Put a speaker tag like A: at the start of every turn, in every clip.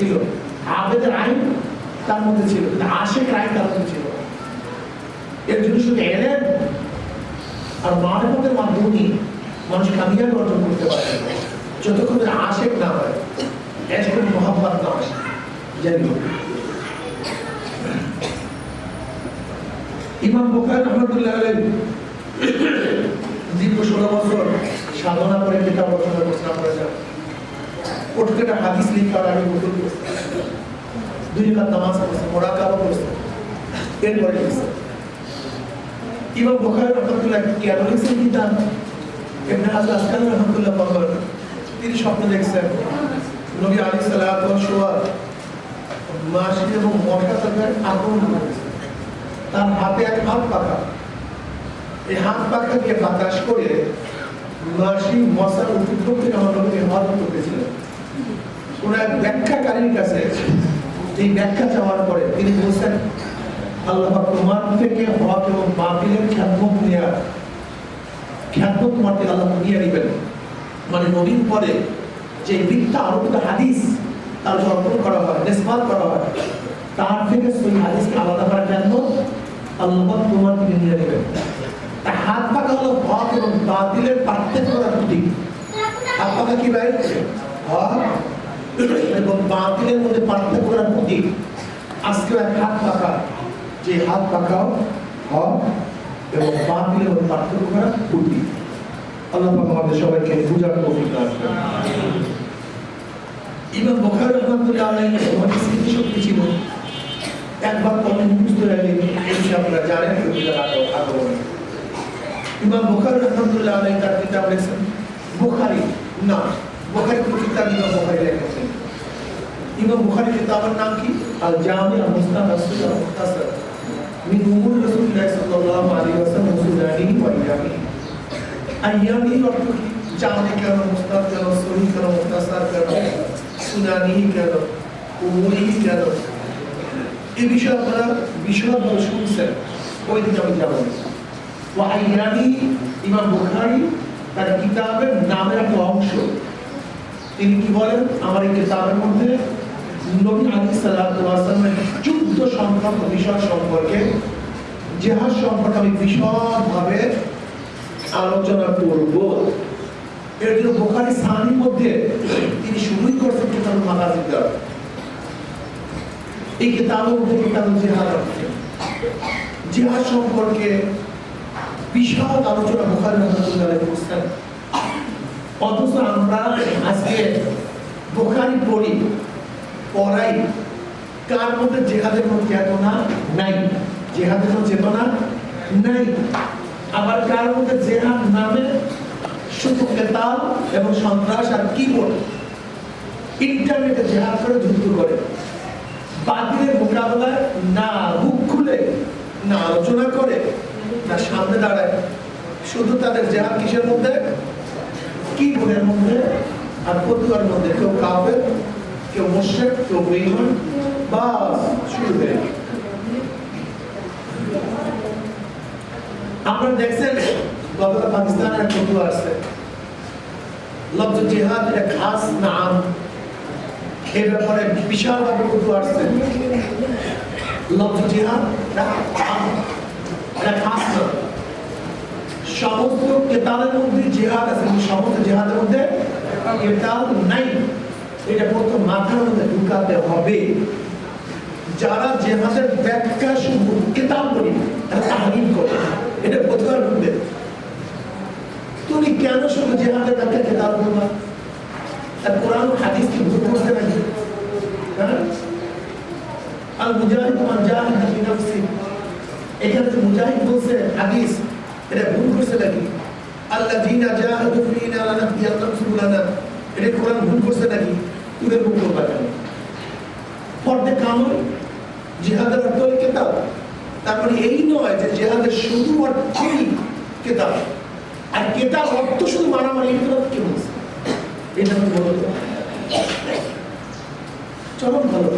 A: ছিল, আবেদের আইন তার মধ্যে ছিল, কিন্তু আশিকের আইন তার মধ্যে ছিল। এর জন্য শুধু এলেন আর মানবতার মাধ্যমে মানুষ কামিয়াবি অর্জন করতে পারে যতক্ষণ আশিক না হয়, এশক মোহাম্মত না হয়। জানি ইমাম বুখারী রাহমাতুল্লাহ আলাইহি দীর্ঘ 16 বছর সাধনা করে কিতাব রচনা করেছেন। প্রত্যেকটা হাদিস লিখার আগে গোসল করেছেন, 2 রাকাত নামাজ পড়েছেন, মুরাকাবা করেছেন, এরপরে লিখেছেন। ইমাম বুখারী রাহমাতুল্লাহ কেন লিখেছেন কিতাব? ইবনে হাজার আসকালানী রাহমাতুল্লাহ বলেন, তিনি স্বপ্ন দেখছেন নবী আলাইহিস সালাতু ওয়াস সালাম মাছি এবং মশা তাকে আক্রমণ করেছে। তার হাতে এক হাত পাখা, এই হাত পাখাকে বাতাস করে মাছি মশার উপদ্রব থেকে আমাদেরকে হেফাজত করতেছিলেন। কোন এক ব্যাখ্যাকারীর কাছে এই ব্যাখ্যা চাওয়ার পরে তিনি বলছেন, আল্লাহ পাক তোমার থেকে হক এবং বাতিলের খ্যাতমত তোমার থেকে আল্লাহ নিয়ে নেবেন। মানে নবীর পরে যে মিথ্যা আরোপিত হাদিস তার অর্পণ করা হয়, নিসবাত করা হয়, তার থেকে সেই হাদিসকে আলাদা করা কেন আল্লাহ পাক তোমার থেকে নিয়ে নেবেন। তা হাত পাকা হলো হক এবং বাতিলের পার্থক্য করার প্রতীক। হাত পাকা কি ভাই? হক এবং বাতিলের মধ্যে পার্থক্য করার প্রতীক। আজকে এক হাত পাকা, যে হাত পাকাও হক এবং বাতিলের মধ্যে পার্থক্য করার প্রতীক। আল্লাহ পাক আমাদের সবাইকে বুঝার তৌফিক দান করুন। ইমাম বুখারী রাহমাতুল্লাহ আলাইহি হাদিস শক্তি ছিল, একবার কলম মুখস্থ হয়ে গেলে আপনারা জানেন আগমন। ইমাম বুখারী রাহমাতুল্লাহ আলাইহি তার কিতাব লিখেছেন, বুখারী না, বুখারী কোন কিতাব ইমাম বুখারী লিখেছেন। ইমাম বুখারী কিতাবের নাম কি? আল জামি আল মুস্তাদরাক আল মুখতাসার মিন উমুর রাসূলুল্লাহ সাল্লাল্লাহু আলাইহি ওয়াসাল্লাম সুনানিহি ওয়া আইয়ামিহি। আইয়ামিহি অর্থ কি? জামি কেন, মুস্তাদ কেন, সহিহ কেন, মুখতাসার কেন, সুনানিহি কেন, উমুরিহি কেন, এই বিষয়ে আপনারা বিশদভাবে শুনছেন, ওই দিকে আমি যাব না। ওয়া আইয়ামিহি ইমাম বুখারী তার কিতাবের নামের একটা অংশ। তিনি কি বলেন? আমার এই কিতাবের মধ্যে নবী আলাইহিস সালাতু ওয়াস সালামের যুদ্ধ সংক্রান্ত বিষয় সম্পর্কে, জিহাদ সম্পর্কে আমি বিশদভাবে আলোচনা করব। এর জন্য বুখারী সাহিহর মধ্যে তিনি শুরুই করছেন কিতাবুল মাগাজি দ্বারা। এই কিতাবের মধ্যে কিতাবুল জিহাদ আছে, জিহাদ সম্পর্কে বিশদ আলোচনা বুখারী রাহমাতুল্লাহ আলাইহি করছেন। অথচ আমরা আজকে বুখারী পড়াই, কার মধ্যে জিহাদের মধ্যে চেতনা নাই, জিহাদের মধ্যে চেতনা নাই। আবার কার মধ্যে জিহাদ নামে শুধু কেতাল এবং সন্ত্রাস আর কিবোর্ড, ইন্টারনেটে জিহাদ করে যুদ্ধ করে, বাতিলের মোকাবেলায় না মুখ খুলে, না আলোচনা করে, না সামনে দাঁড়ায়। শুধু তাদের জিহাদ কিসের মধ্যে? কিবোর্ডের মধ্যে আর ফতুয়ার মধ্যে। কেউ কাফের, কেউ মুশরিক, কেউ বেঈমান, বাস শুরু হয়ে গেল। আপনারা দেখছেন গতকাল পাকিস্তানের এক ফতুয়া আসছে, লফজ জিহাদ এটা খাস নাম, এই ব্যাপারে বিশালভাবে ফতুয়া আসছে। লফজ জিহাদ এটা খাস নাম, সমস্ত কেতালের মধ্যে জিহাদ আছে, সমস্ত জিহাদের মধ্যে কেতাল নাই। এটা প্রথম মাথার মধ্যে ঢুকাতে হবে। যারা জিহাদের ব্যাখ্যা শুধু কেতাল করি, তারা তাহরিম করে, এটা ফতোয়ার মধ্যে। তুমি কেন শুধু জিহাদের ব্যাখ্যা কেতাল করবা? আর কোরআন হাদিস কি ভুল করছে নাকি? আল মুজাহিদ মান জাহাদা বিনাফসি, এখানে যে মুজাহিদ বলছে হাদিস, এটা ভুল করছে নাকি? আল্লাযীনা জাহাদু ফীনা লানাহদিয়ান্নাহুম সুবুলানা, এটা কোরআন ভুল করছে নাকি? তুই ভুল করবা কেন? ফরদে কামল জিহাদের অর্থ হল কিতাব। তার মানে এই নয় যে জিহাদের শুধু অর্থই কিতাব, আর কিতাব অর্থ শুধু মারামারি, এটা কি বলছে? এটা আমি বলতে চরম ভালো।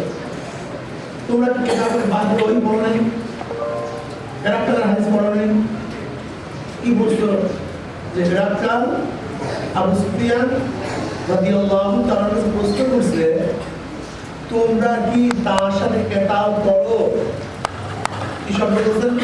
A: তোমরা কি কিতাবের বাদ ওই বলো নাই, হেরাক্কালের হাদিস পড়ো নাই? কি বলছো যে হেরাক্কাল আবু সুফিয়ান রাদিয়াল্লাহু তাআলা প্রশ্ন করছে, তোমরা কি তার সাথে কেতাব করো? কি শব্দ বলছেন?